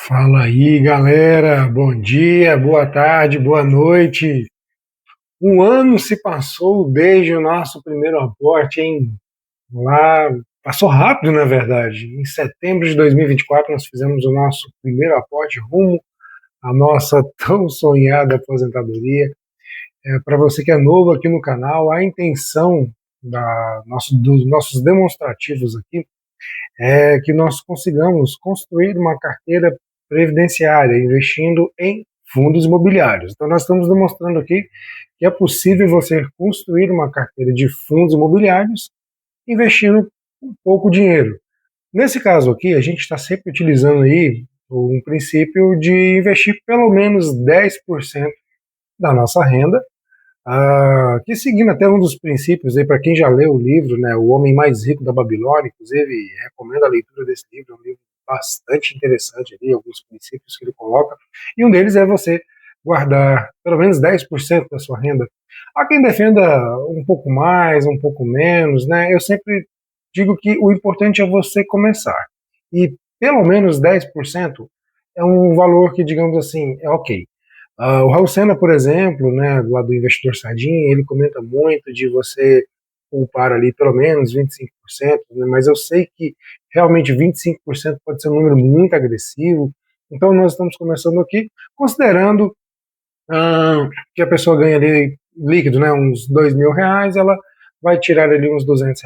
Fala aí, galera. Bom dia, boa tarde, boa noite. Um ano se passou desde o nosso primeiro aporte, hein? Lá passou rápido, na verdade. Em setembro de 2024 nós fizemos o nosso primeiro aporte rumo à nossa tão sonhada aposentadoria. Para você que é novo aqui no canal, a intenção dos nossos demonstrativos aqui é que nós consigamos construir uma carteira previdenciária investindo em fundos imobiliários. Então, nós estamos demonstrando aqui que é possível você construir uma carteira de fundos imobiliários investindo um pouco dinheiro. Nesse caso aqui, a gente está sempre utilizando aí um princípio de investir pelo menos 10% da nossa renda, que seguindo até um dos princípios aí, para quem já leu o livro, né, O Homem Mais Rico da Babilônia, inclusive recomendo a leitura desse livro, é um livro bastante interessante ali, alguns princípios que ele coloca, e um deles é você guardar pelo menos 10% da sua renda. Há quem defenda um pouco mais, um pouco menos, né? Eu sempre digo que o importante é você começar. E pelo menos 10% é um valor que, digamos assim, é ok. O Raul Sena, por exemplo, né, lá do Investidor Sardinha, ele comenta muito de você poupar ali pelo menos 25%, né, mas eu sei que realmente 25% pode ser um número muito agressivo, então nós estamos começando aqui considerando que a pessoa ganha ali líquido, né, uns R$ 2.000, ela vai tirar ali uns R$ 200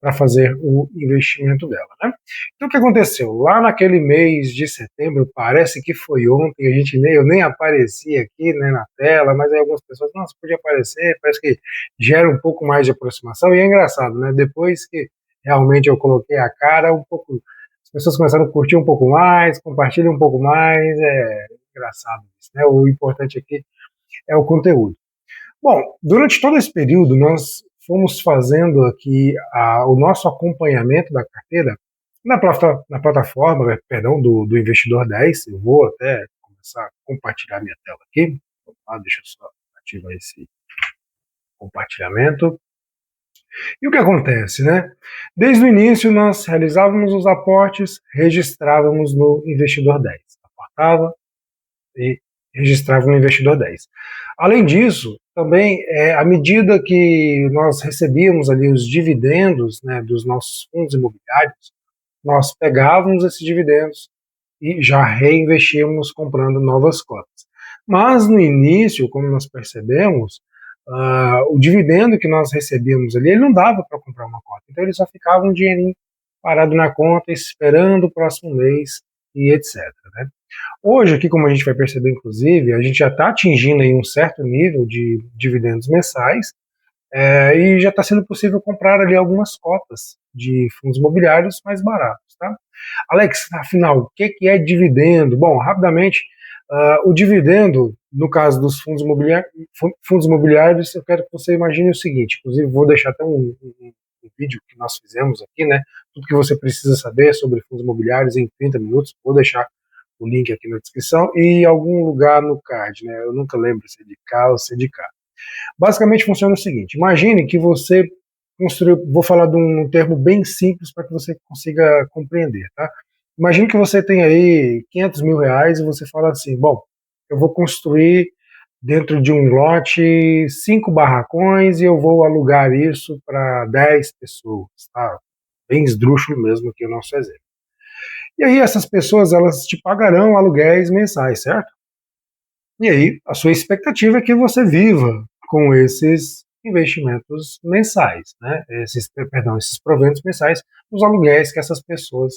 para fazer o investimento dela, né? Então o que aconteceu? Lá naquele mês de setembro, parece que foi ontem, eu nem apareci aqui, né, na tela, mas aí algumas pessoas, nossa, podia aparecer, parece que gera um pouco mais de aproximação, e é engraçado, né? Depois que realmente eu coloquei a cara, um pouco, as pessoas começaram a curtir um pouco mais, compartilham um pouco mais, é engraçado isso, né? O importante aqui é o conteúdo. Bom, durante todo esse período, nós fomos fazendo aqui o nosso acompanhamento da carteira na plataforma, né, perdão, do Investidor 10. Eu vou até começar a compartilhar minha tela aqui. Deixa eu só ativar esse compartilhamento. E o que acontece, né? Desde o início, nós realizávamos os aportes, registrávamos no Investidor 10. Aportava, e registrava no Investidor 10. Além disso, também, à medida que nós recebíamos ali os dividendos, né, dos nossos fundos imobiliários, nós pegávamos esses dividendos e já reinvestíamos comprando novas cotas. Mas no início, como nós percebemos, o dividendo que nós recebíamos ali, ele não dava para comprar uma cota. Então ele só ficava um dinheirinho parado na conta, esperando o próximo mês e etc. Né? Hoje, aqui, como a gente vai perceber, inclusive, a gente já está atingindo aí um certo nível de dividendos mensais, e já está sendo possível comprar ali algumas cotas de fundos imobiliários mais baratos. Tá? Alex, afinal, o que é dividendo? Bom, rapidamente, o dividendo, no caso dos fundos imobiliários, eu quero que você imagine o seguinte, inclusive vou deixar até um vídeo que nós fizemos aqui, né? Tudo que você precisa saber sobre fundos imobiliários em 30 minutos, vou deixar o link aqui na descrição e em algum lugar no card, né? Eu nunca lembro se é de cá ou se é de cá. Basicamente funciona o seguinte: imagine que você construiu, vou falar de um termo bem simples para que você consiga compreender, tá? Imagine que você tem aí R$ 500.000 e você fala assim, bom, eu vou construir dentro de um lote 5 barracões e eu vou alugar isso para 10 pessoas, tá? Bem esdrúxulo mesmo aqui o nosso exemplo. E aí essas pessoas, elas te pagarão aluguéis mensais, certo? E aí a sua expectativa é que você viva com esses investimentos mensais, né? Esses proventos mensais dos aluguéis que essas pessoas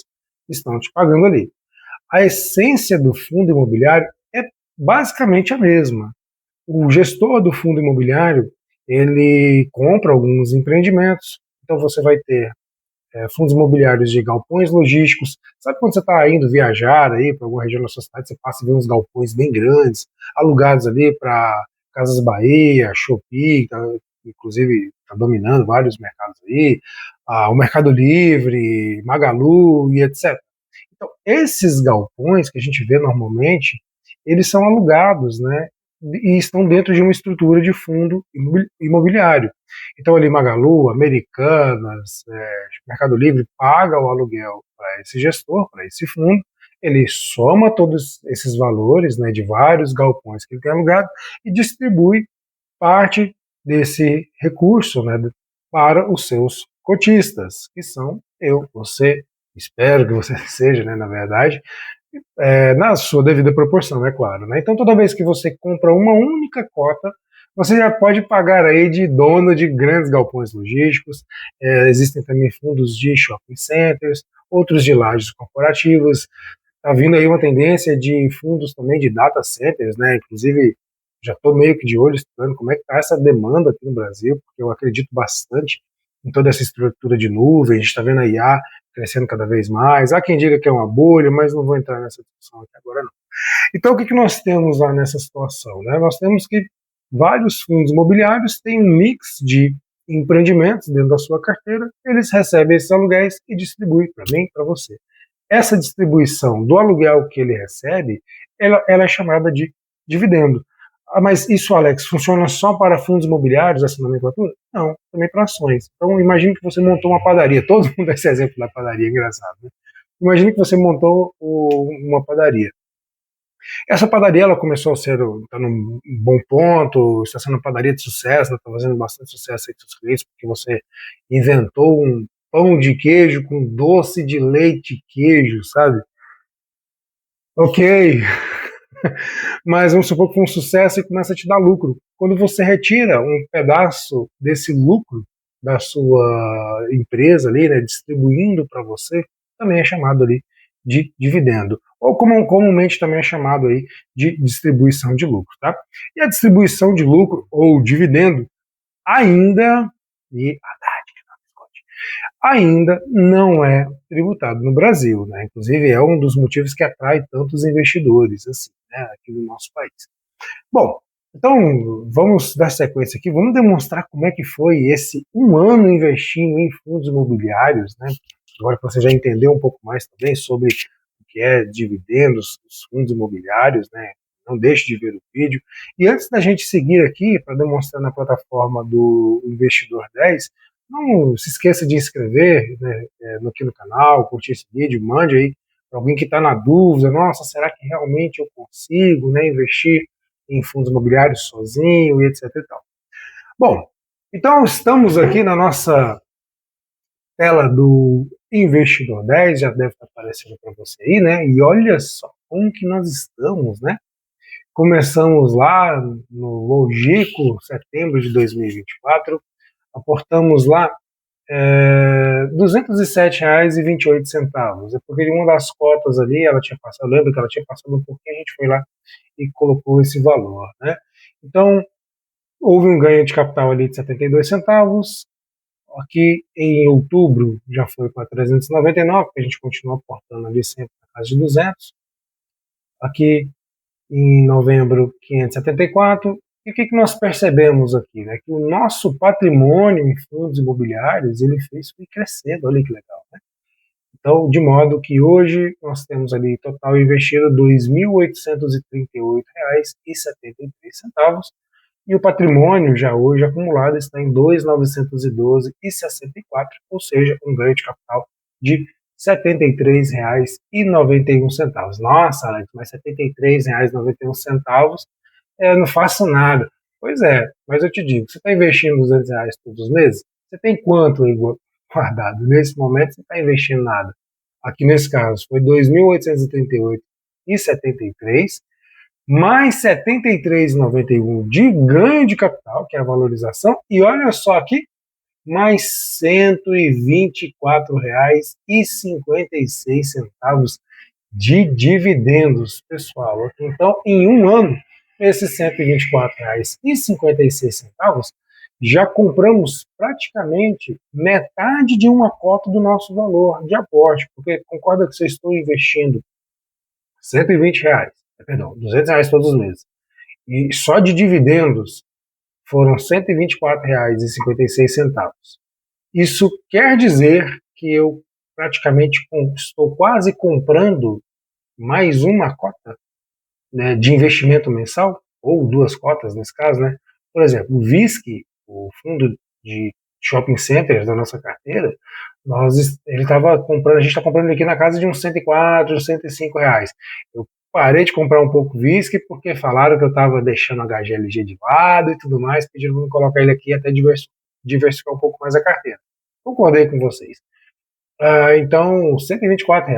estão te pagando ali. A essência do fundo imobiliário é basicamente a mesma. O gestor do fundo imobiliário, ele compra alguns empreendimentos, então você vai ter fundos imobiliários de galpões logísticos. Sabe quando você está indo viajar aí para alguma região da sua cidade, você passa e vê uns galpões bem grandes, alugados ali para Casas Bahia, Shopee, tá, inclusive está dominando vários mercados aí, o Mercado Livre, Magalu e etc. Então, esses galpões que a gente vê normalmente, eles são alugados, né? E estão dentro de uma estrutura de fundo imobiliário. Então, ali Magalu, Americanas, Mercado Livre paga o aluguel para esse gestor, para esse fundo, ele soma todos esses valores, né, de vários galpões que ele tem alugado e distribui parte desse recurso, né, para os seus cotistas, que são eu, você, espero que você seja, né, na verdade, na sua devida proporção, é claro. Né? Então, toda vez que você compra uma única cota, você já pode pagar aí de dono de grandes galpões logísticos. Existem também fundos de shopping centers, outros de lajes corporativas. Está vindo aí uma tendência de fundos também de data centers, né? Inclusive, já estou meio que de olho estudando como é que está essa demanda aqui no Brasil, porque eu acredito bastante em toda essa estrutura de nuvem. A gente está vendo a IA crescendo cada vez mais. Há quem diga que é uma bolha, mas não vou entrar nessa discussão aqui agora não. Então, o que nós temos lá nessa situação? Né? Nós temos que vários fundos imobiliários têm um mix de empreendimentos dentro da sua carteira, eles recebem esses aluguéis e distribuem para mim, para você. Essa distribuição do aluguel que ele recebe, ela é chamada de dividendo. Ah, mas isso, Alex, funciona só para fundos imobiliários, essa nomenclatura? Não, também para ações. Então, imagine que você montou uma padaria. Todo mundo dá esse exemplo da padaria, é engraçado. Né? Imagine que você montou uma padaria. Essa padaria ela começou a ser, está num bom ponto, está sendo uma padaria de sucesso, está fazendo bastante sucesso aí com os clientes, porque você inventou um pão de queijo com doce de leite e queijo, sabe? Ok, mas vamos supor que foi um sucesso e começa a te dar lucro. Quando você retira um pedaço desse lucro da sua empresa ali, né, distribuindo para você, também é chamado ali de dividendo. Ou como comumente também é chamado aí de distribuição de lucro, tá? E a distribuição de lucro ou dividendo ainda, e ainda não é tributado no Brasil, né? Inclusive é um dos motivos que atrai tantos investidores assim, né, aqui no nosso país. Bom, então vamos dar sequência aqui, vamos demonstrar como é que foi esse um ano investindo em fundos imobiliários, né? Agora que você já entendeu um pouco mais também sobre o que é dividendos dos fundos imobiliários, né? Não deixe de ver o vídeo. E antes da gente seguir aqui para demonstrar na plataforma do Investidor 10, não se esqueça de inscrever, né, aqui no canal, curtir esse vídeo, mande aí para alguém que está na dúvida, nossa, será que realmente eu consigo, né, investir em fundos imobiliários sozinho e etc e tal. Bom, então estamos aqui na nossa tela do Investidor 10, já deve estar aparecendo para você aí, né? E olha só como que nós estamos, né? Começamos lá no longínquo setembro de 2024, aportamos lá R$ 207,28. É porque uma das cotas ali, ela tinha passado, eu lembro que ela tinha passado um pouquinho, a gente foi lá e colocou esse valor, né? Então, houve um ganho de capital ali de 72 centavos. Aqui em outubro já foi para 399, porque a gente continua aportando ali sempre na casa de 200. Aqui em novembro, 574. E o que nós percebemos aqui? Né? Que o nosso patrimônio em fundos imobiliários ele fez crescendo, olha que legal. Né? Então, de modo que hoje nós temos ali total investido R$ 2.838,73 e o patrimônio já hoje acumulado está em 2.912,64, ou seja, um ganho de capital de R$ 73,91. Nossa, Alex, mas R$ 73,91 não faço nada. Pois é, mas eu te digo, você está investindo R$ 200 todos os meses? Você tem quanto aí guardado? Nesse momento você está investindo nada. Aqui nesse caso foi 2.838,73 mais 73,91 de ganho de capital, que é a valorização, e olha só aqui, mais R$ 124,56 de dividendos, pessoal. Então, em um ano, esses R$ 124,56 já compramos praticamente metade de uma cota do nosso valor de aporte, porque concorda que se eu estou investindo R$ 120, perdão, R$ 200 todos os meses, e só de dividendos foram R$ 124,56. Isso quer dizer que eu praticamente estou quase comprando mais uma cota, né, de investimento mensal, ou duas cotas nesse caso, né? Por exemplo, o VISC, o fundo de shopping centers da nossa carteira, Ele estava comprando, a gente está comprando aqui na casa de uns 104, uns 105 reais. Eu parei de comprar um pouco whisky porque falaram que eu estava deixando a HGLG de lado e tudo mais, pediram para me colocar ele aqui até diversificar um pouco mais a carteira. Concordei com vocês. Então, R$ 124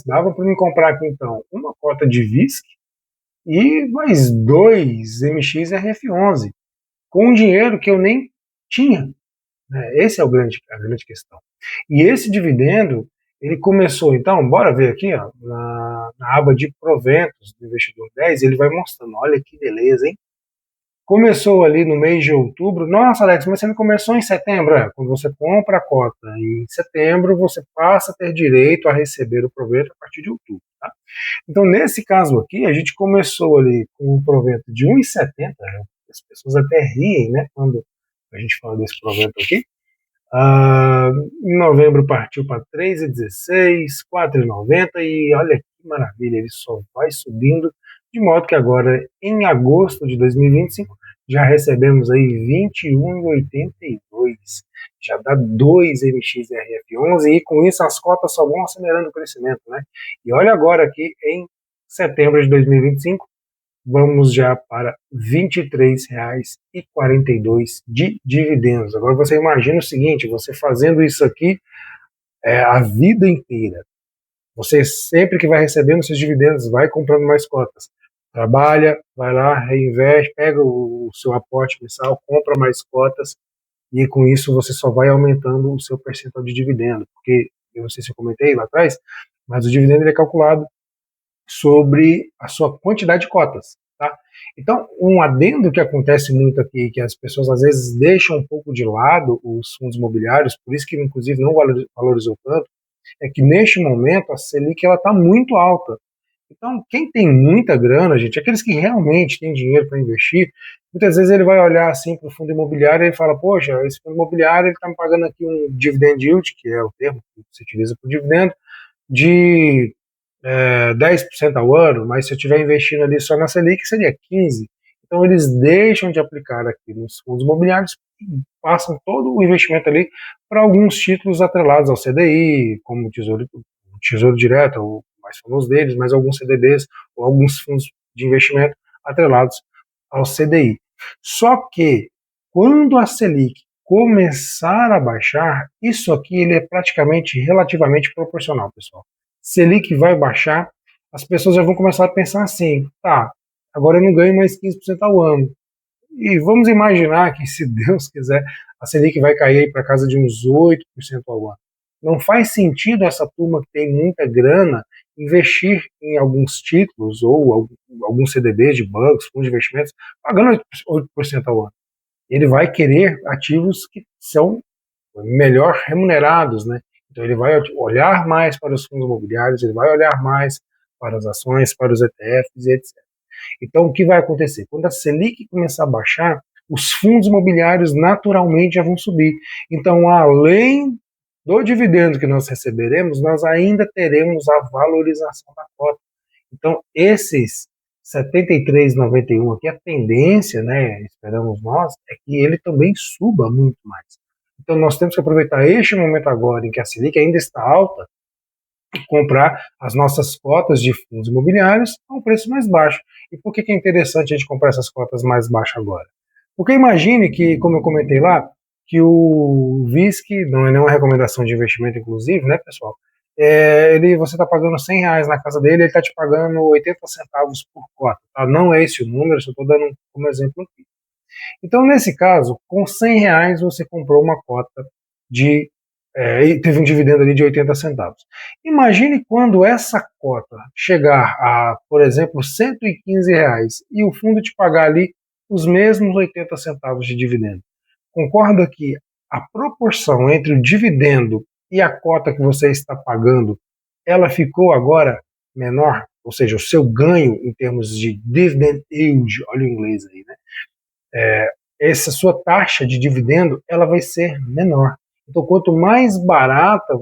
dava para me comprar aqui então uma cota de whisky e mais dois MX RF11 com um dinheiro que eu nem tinha, né? Esse é a grande questão. E esse dividendo, ele começou, então, bora ver aqui, ó, na aba de proventos do Investidor 10, ele vai mostrando, olha que beleza, hein? Começou ali no mês de outubro. Nossa, Alex, mas você não começou em setembro? Quando você compra a cota em setembro, você passa a ter direito a receber o provento a partir de outubro. Tá? Então, nesse caso aqui, a gente começou ali com um provento de 1,70. As pessoas até riem, né, quando a gente fala desse provento aqui. Em novembro partiu para 3,16, 4,90 e olha que maravilha, ele só vai subindo, de modo que agora, em agosto de 2025, já recebemos aí 21,82, já dá 2 MXRF11 e com isso as cotas só vão acelerando o crescimento, né? E olha agora aqui em setembro de 2025, vamos já para R$ 23,42 de dividendos. Agora você imagina o seguinte, você fazendo isso aqui a vida inteira. Você sempre que vai recebendo seus dividendos, vai comprando mais cotas. Trabalha, vai lá, reinveste, pega o seu aporte mensal, compra mais cotas e com isso você só vai aumentando o seu percentual de dividendo. Porque, eu não sei se eu comentei lá atrás, mas o dividendo ele é calculado sobre a sua quantidade de cotas. Tá? Então, um adendo que acontece muito aqui, que as pessoas às vezes deixam um pouco de lado os fundos imobiliários, por isso que inclusive não valorizou tanto, é que neste momento a Selic está muito alta. Então, quem tem muita grana, gente, aqueles que realmente têm dinheiro para investir, muitas vezes ele vai olhar assim para o fundo imobiliário e fala, poxa, esse fundo imobiliário está me pagando aqui um dividend yield, que é o termo que se utiliza para o dividendo, de 10% ao ano, mas se eu estiver investindo ali só na Selic, seria 15%. Então, eles deixam de aplicar aqui nos fundos imobiliários e passam todo o investimento ali para alguns títulos atrelados ao CDI, como o Tesouro Direto, o mais famoso deles, mas alguns CDBs ou alguns fundos de investimento atrelados ao CDI. Só que, quando a Selic começar a baixar, isso aqui ele é praticamente relativamente proporcional, pessoal. Selic vai baixar, as pessoas já vão começar a pensar assim, tá, agora eu não ganho mais 15% ao ano. E vamos imaginar que, se Deus quiser, a Selic vai cair para casa de uns 8% ao ano. Não faz sentido essa turma que tem muita grana investir em alguns títulos ou alguns CDBs de bancos, fundos de investimentos, pagando 8% ao ano. Ele vai querer ativos que são melhor remunerados, né? Então ele vai olhar mais para os fundos imobiliários, ele vai olhar mais para as ações, para os ETFs e etc. Então o que vai acontecer? Quando a Selic começar a baixar, os fundos imobiliários naturalmente já vão subir. Então, além do dividendo que nós receberemos, nós ainda teremos a valorização da cota. Então, esses 73,91 aqui, a tendência, né, esperamos nós, é que ele também suba muito mais. Então, nós temos que aproveitar este momento agora em que a Selic ainda está alta e comprar as nossas cotas de fundos imobiliários a um preço mais baixo. E por que é interessante a gente comprar essas cotas mais baixas agora? Porque imagine que, como eu comentei lá, que o VISC, não é nenhuma recomendação de investimento, inclusive, né, pessoal? Você está pagando R$ 100 na casa dele, ele está te pagando 80 centavos por cota. Tá? Não é esse o número, só estou dando como exemplo aqui. Então, nesse caso, com R$ 100 você comprou uma cota de. E teve um dividendo ali de 80 centavos. Imagine quando essa cota chegar a, por exemplo, R$ 115 e o fundo te pagar ali os mesmos 80 centavos de dividendo. Concorda que a proporção entre o dividendo e a cota que você está pagando, ela ficou agora menor? Ou seja, o seu ganho em termos de dividend yield, olha o inglês aí, né? Essa sua taxa de dividendo ela vai ser menor. Então, quanto mais barato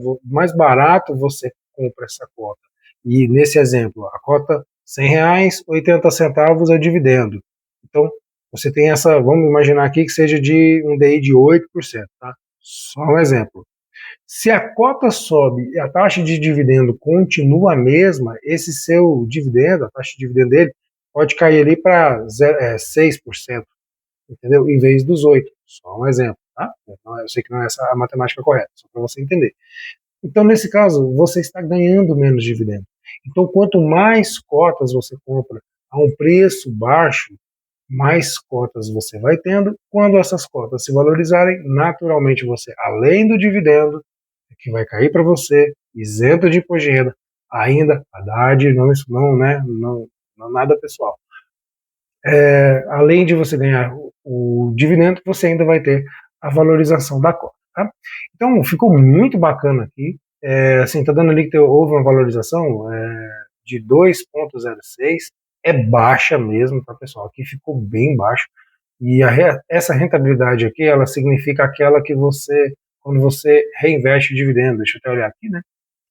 você compra essa cota. E nesse exemplo, a cota R$ 100, 80 centavos é dividendo. Então, você tem essa, vamos imaginar aqui que seja de um DI de 8%, tá? Só um exemplo. Se a cota sobe e a taxa de dividendo continua a mesma, esse seu dividendo, a taxa de dividendo dele, pode cair ali para 6%, entendeu? Em vez dos 8%. Só um exemplo, tá? Eu sei que não é essa a matemática correta, só para você entender. Então, nesse caso, você está ganhando menos dividendo. Então, quanto mais cotas você compra a um preço baixo, mais cotas você vai tendo. Quando essas cotas se valorizarem, naturalmente você, além do dividendo, que vai cair para você, isento de imposto de renda, ainda, Haddad, não, isso não, né, não nada pessoal. Além de você ganhar o dividendo, você ainda vai ter a valorização da cota. Tá? Então, ficou muito bacana aqui. Assim, tá dando ali que houve uma valorização de 2,06, é baixa mesmo, tá, pessoal? Aqui ficou bem baixo. E essa rentabilidade aqui, ela significa aquela que você, quando você reinveste o dividendo. Deixa eu até olhar aqui, né?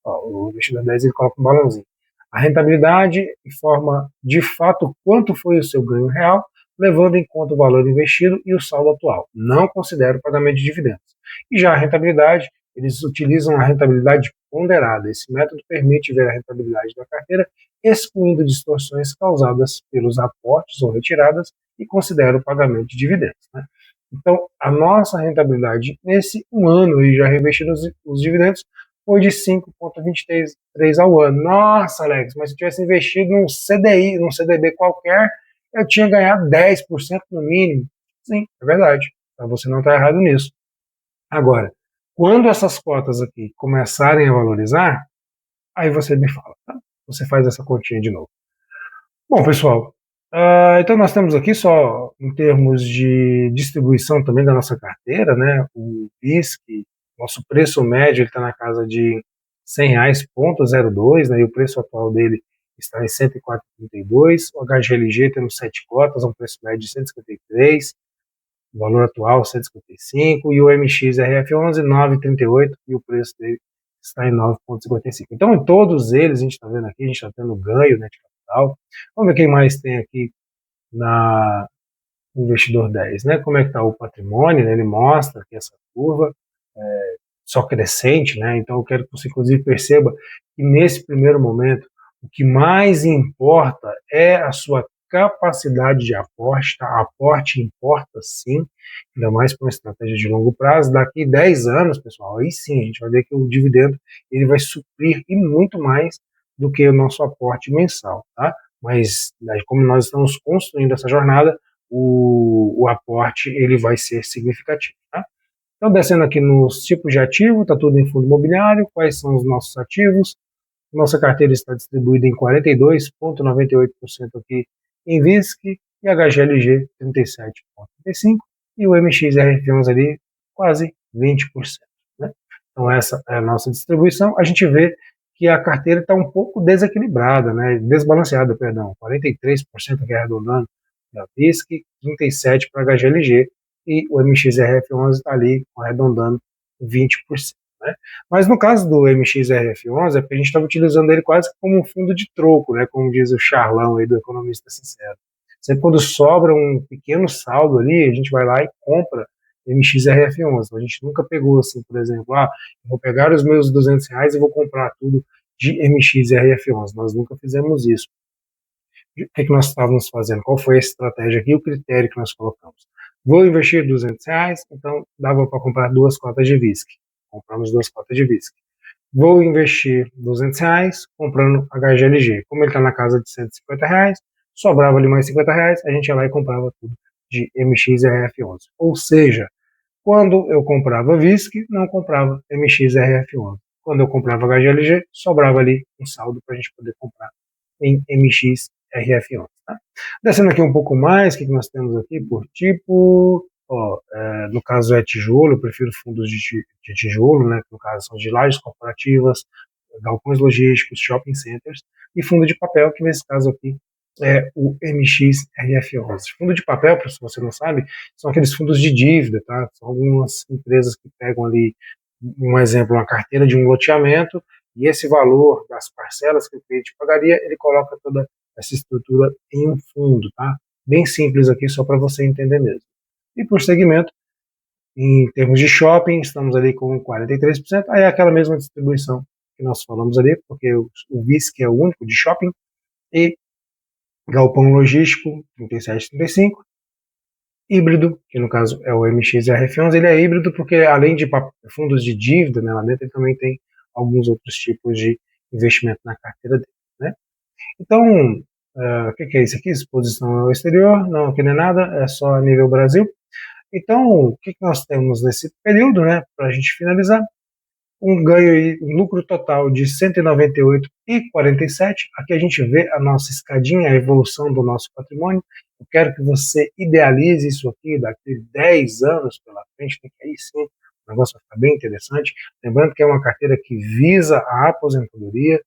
Ó, o investidor 10 ele coloca um balãozinho. A rentabilidade informa de fato quanto foi o seu ganho real, levando em conta o valor investido e o saldo atual. Não considera o pagamento de dividendos. E já a rentabilidade, eles utilizam a rentabilidade ponderada. Esse método permite ver a rentabilidade da carteira, excluindo distorções causadas pelos aportes ou retiradas, e considera o pagamento de dividendos. Né? Então, a nossa rentabilidade nesse um ano, e já reinvestindo os dividendos, foi de 5,23 ao ano. Nossa, Alex, mas se eu tivesse investido num CDI, num CDB qualquer, eu tinha ganhado 10% no mínimo. Sim, é verdade. Então você não está errado nisso. Agora, quando essas cotas aqui começarem a valorizar, aí você me fala, tá? Você faz essa continha de novo. Bom, pessoal, então nós temos aqui só em termos de distribuição também da nossa carteira, né? O BISC, nosso preço médio está na casa de R$ 100,02, né? E o preço atual dele está em 104,32. O HGLG temos 7 cotas, um preço médio de 153, o valor atual 155, e o MXRF11 9,38 e o preço dele está em 9,55. Então, em todos eles, a gente está vendo aqui, a gente está tendo ganho, né, de capital. Vamos ver quem mais tem aqui na Investidor 10, né? Como é que está o patrimônio, né? Ele mostra aqui essa curva, só crescente, né? Então eu quero que você, inclusive, perceba que nesse primeiro momento, o que mais importa é a sua capacidade de aporte, tá? Aporte importa sim, ainda mais para uma estratégia de longo prazo. Daqui 10 anos, pessoal, aí sim a gente vai ver que o dividendo ele vai suprir e muito mais do que o nosso aporte mensal, tá? Mas como nós estamos construindo essa jornada, o aporte ele vai ser significativo, tá? Então, descendo aqui nos tipos de ativo, está tudo em fundo imobiliário. Quais são os nossos ativos? Nossa carteira está distribuída em 42,98% aqui em VISC e HGLG 37,35% e o MXRF11 ali quase 20%. Né? Então, essa é a nossa distribuição. A gente vê que a carteira está um pouco desequilibrada, né? Desbalanceada, perdão. 43% aqui arredondando da VISC, 37% para HGLG e o MXRF11 está ali arredondando 20%. Né? Mas no caso do MXRF11, é porque a gente estava utilizando ele quase como um fundo de troco, né? Como diz o Charlão aí do Economista Sincero. Sempre quando sobra um pequeno saldo ali, a gente vai lá e compra MXRF11. Então, a gente nunca pegou assim, por exemplo, eu vou pegar os meus R$ 200 e vou comprar tudo de MXRF11. Nós nunca fizemos isso. O que nós estávamos fazendo? Qual foi a estratégia aqui, o critério que nós colocamos? Vou investir R$ 200, então dava para comprar 2 cotas de VISC. Compramos 2 cotas de VISC. Vou investir R$ 200 comprando HGLG. Como ele está na casa de R$ 150, sobrava ali mais R$ 50, a gente ia lá e comprava tudo de MXRF11. Ou seja, quando eu comprava VISC, não comprava MXRF11. Quando eu comprava HGLG, sobrava ali um saldo para a gente poder comprar em MXRF11. Tá? Descendo aqui um pouco mais, o que nós temos aqui por tipo? No caso é tijolo, eu prefiro fundos de tijolo, né, que no caso são de lajes corporativas, galpões logísticos, shopping centers, e fundo de papel, que nesse caso aqui é o MXRF11. Fundo de papel, se você não sabe, são aqueles fundos de dívida, tá? São algumas empresas que pegam ali, um exemplo, uma carteira de um loteamento, e esse valor das parcelas que o cliente pagaria, ele coloca toda essa estrutura em um fundo, tá? Bem simples aqui, só para você entender mesmo. E por segmento, Em termos de shopping, estamos ali com 43%, aí é aquela mesma distribuição que nós falamos ali, porque o VISC é o único de shopping, e galpão logístico, 37,35%, híbrido, que no caso é o MXRF11, ele é híbrido porque além de fundos de dívida, né, lá dentro, ele também tem alguns outros tipos de investimento na carteira dele, né? Então, o que é isso aqui? Exposição ao exterior? Não, aqui não é nada, é só a nível Brasil. Então, o que nós temos nesse período, né, para a gente finalizar? Um ganho aí, um lucro total de 198,47. Aqui a gente vê a nossa escadinha, a evolução do nosso patrimônio. Eu quero que você idealize isso aqui daqui 10 anos pela frente, que aí sim o negócio vai ficar bem interessante. Lembrando que é uma carteira que visa a aposentadoria,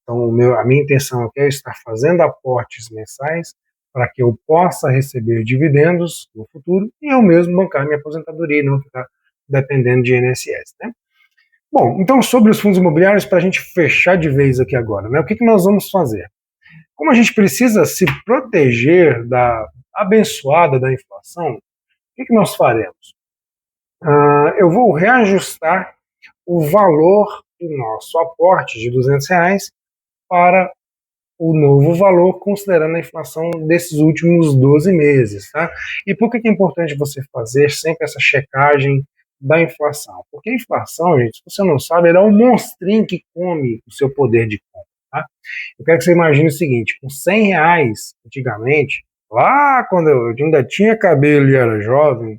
então a minha intenção aqui é estar fazendo aportes mensais para que eu possa receber dividendos no futuro e eu mesmo bancar minha aposentadoria e não ficar dependendo de INSS, né? Bom, então sobre os fundos imobiliários, para a gente fechar de vez aqui agora, né? O que nós vamos fazer? Como a gente precisa se proteger da abençoada da inflação, o que nós faremos? Eu vou reajustar o valor do nosso aporte de R$ 200 para o novo valor, considerando a inflação desses últimos 12 meses. Tá? E por que é importante você fazer sempre essa checagem da inflação? Porque a inflação, gente, se você não sabe, ela é um monstrinho que come o seu poder de compra. Tá? Eu quero que você imagine o seguinte, com R$ 100 antigamente, lá quando eu ainda tinha cabelo e era jovem,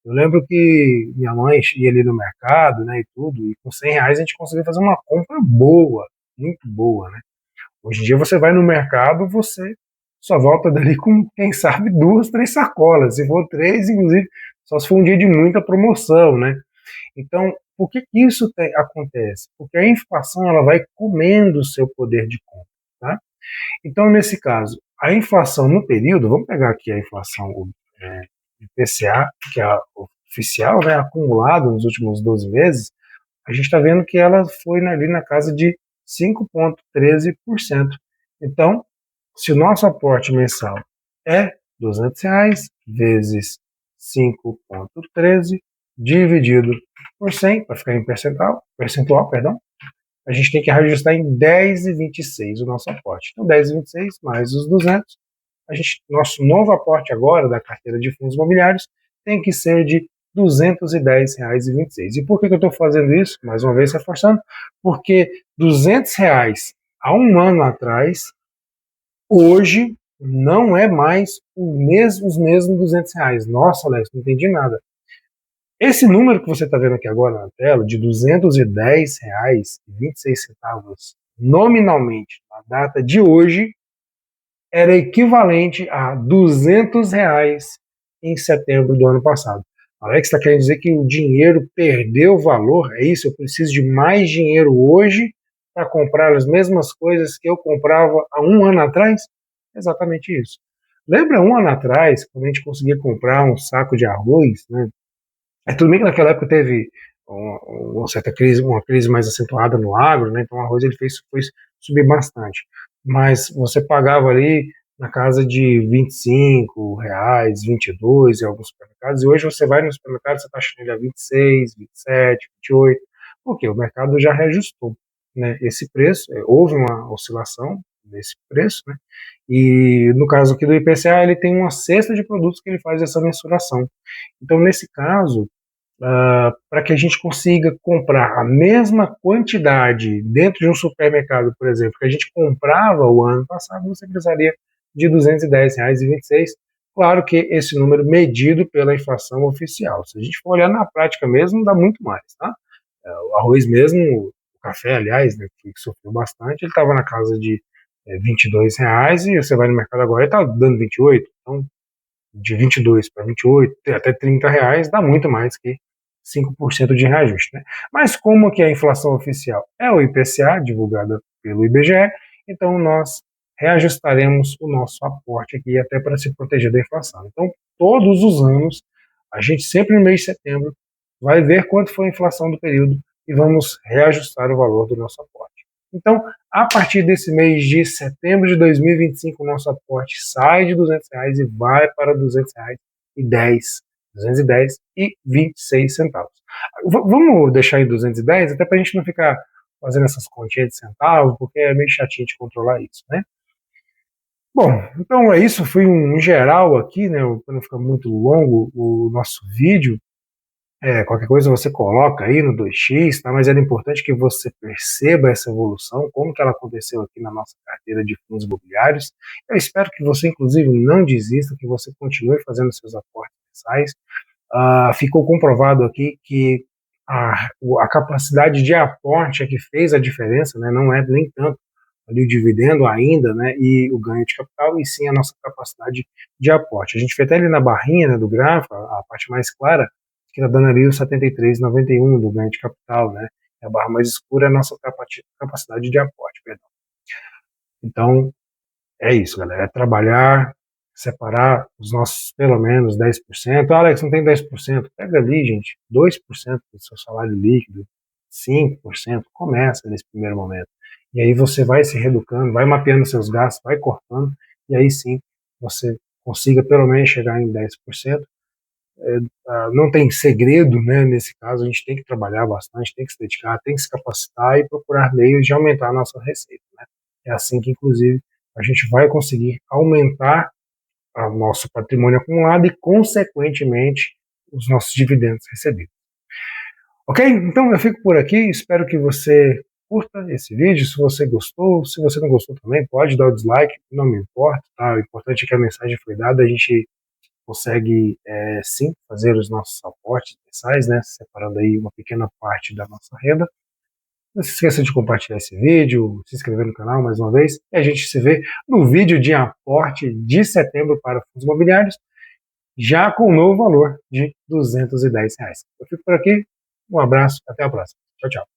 eu lembro que minha mãe ia ali no mercado, né, e tudo, e com R$ 100 a gente conseguia fazer uma compra boa, muito boa, né? Hoje em dia você vai no mercado, você só volta dali com, quem sabe, 2, 3 sacolas. Se for 3, inclusive, só se for um dia de muita promoção, né? Então, por que isso acontece? Porque a inflação ela vai comendo o seu poder de compra, tá? Então, nesse caso, a inflação no período, vamos pegar aqui a inflação IPCA, que é a oficial, né, acumulado nos últimos 12 meses, a gente está vendo que ela foi ali na casa de 5,13%. Então, se o nosso aporte mensal é R$ 200 vezes 5,13 dividido por 100, para ficar em percentual, perdão, a gente tem que reajustar em 10,26 o nosso aporte. Então, 10,26 mais os 200, nosso novo aporte agora da carteira de fundos imobiliários tem que ser de R$ 210,26. E por que eu estou fazendo isso? Mais uma vez reforçando, porque R$ 200 há um ano atrás, hoje não é mais os mesmos R$ 200. Nossa, Alex, não entendi nada. Esse número que você está vendo aqui agora na tela, de R$ 210,26 nominalmente, na data de hoje, era equivalente a R$ 200 em setembro do ano passado. Alex está querendo dizer que o dinheiro perdeu valor? É isso? Eu preciso de mais dinheiro hoje para comprar as mesmas coisas que eu comprava há um ano atrás? Exatamente isso. Lembra um ano atrás, quando a gente conseguia comprar um saco de arroz, né? Tudo bem que naquela época teve uma certa crise, uma crise mais acentuada no agro, né? Então o arroz ele foi subir bastante. Mas você pagava ali na casa de R$ 25, 22 em alguns supermercados, e hoje você vai no supermercado, você está achando ele a 26, 27, 28, porque o mercado já reajustou, né, esse preço, houve uma oscilação nesse preço, né, e no caso aqui do IPCA, ele tem uma cesta de produtos que ele faz essa mensuração. Então, nesse caso, para que a gente consiga comprar a mesma quantidade dentro de um supermercado, por exemplo, que a gente comprava o ano passado, você precisaria de R$ 210,26. Claro que esse número medido pela inflação oficial. Se a gente for olhar na prática mesmo, dá muito mais, tá? O arroz mesmo, o café, aliás, né, que sofreu bastante, ele estava na casa de R$ 22 e você vai no mercado agora e está dando 28. Então, de 22 para 28, até R$ 30 dá muito mais que 5% de reajuste. Né? Mas como que a inflação oficial é o IPCA, divulgada pelo IBGE, então nós reajustaremos o nosso aporte aqui até para se proteger da inflação. Então, todos os anos, a gente sempre no mês de setembro vai ver quanto foi a inflação do período e vamos reajustar o valor do nosso aporte. Então, a partir desse mês de setembro de 2025, o nosso aporte sai de R$ 200 e vai para R$ 200,10 210,26 centavos. Vamos deixar em 210, até para a gente não ficar fazendo essas continhas de centavo, porque é meio chatinho de controlar isso, né? Bom, então é isso, foi um geral aqui, né, para não ficar muito longo o nosso vídeo. Qualquer coisa você coloca aí no 2x, tá? Mas era importante que você perceba essa evolução, como que ela aconteceu aqui na nossa carteira de fundos imobiliários. Eu espero que você, inclusive, não desista, que você continue fazendo seus aportes mensais. Ficou comprovado aqui que a capacidade de aporte é que fez a diferença, né? Não é nem tanto ali o dividendo ainda, né, e o ganho de capital, e sim a nossa capacidade de aporte. A gente vê até ali na barrinha, né, do gráfico, a parte mais clara, que está dando ali o 73,91 do ganho de capital, né, a barra mais escura é a nossa capacidade de aporte, perdão. Então, é isso, galera, é trabalhar, separar os nossos, pelo menos, 10%. Alex, não tem 10%, pega ali, gente, 2% do seu salário líquido, 5%, começa nesse primeiro momento. E aí você vai se reeducando, vai mapeando seus gastos, vai cortando, e aí sim você consiga pelo menos chegar em 10%. Não tem segredo, né? Nesse caso, a gente tem que trabalhar bastante, tem que se dedicar, tem que se capacitar e procurar meios de aumentar a nossa receita, né? É assim que, inclusive, a gente vai conseguir aumentar o nosso patrimônio acumulado e, consequentemente, os nossos dividendos recebidos. Ok? Então eu fico por aqui, espero que você curta esse vídeo, se você gostou, se você não gostou também, pode dar o dislike, não me importa, tá? O importante é que a mensagem foi dada, a gente consegue sim fazer os nossos aportes mensais, né? Separando aí uma pequena parte da nossa renda. Não se esqueça de compartilhar esse vídeo, se inscrever no canal mais uma vez, e a gente se vê no vídeo de aporte de setembro para fundos imobiliários, já com o novo valor de R$ 210. Eu fico por aqui, um abraço, até a próxima. Tchau, tchau.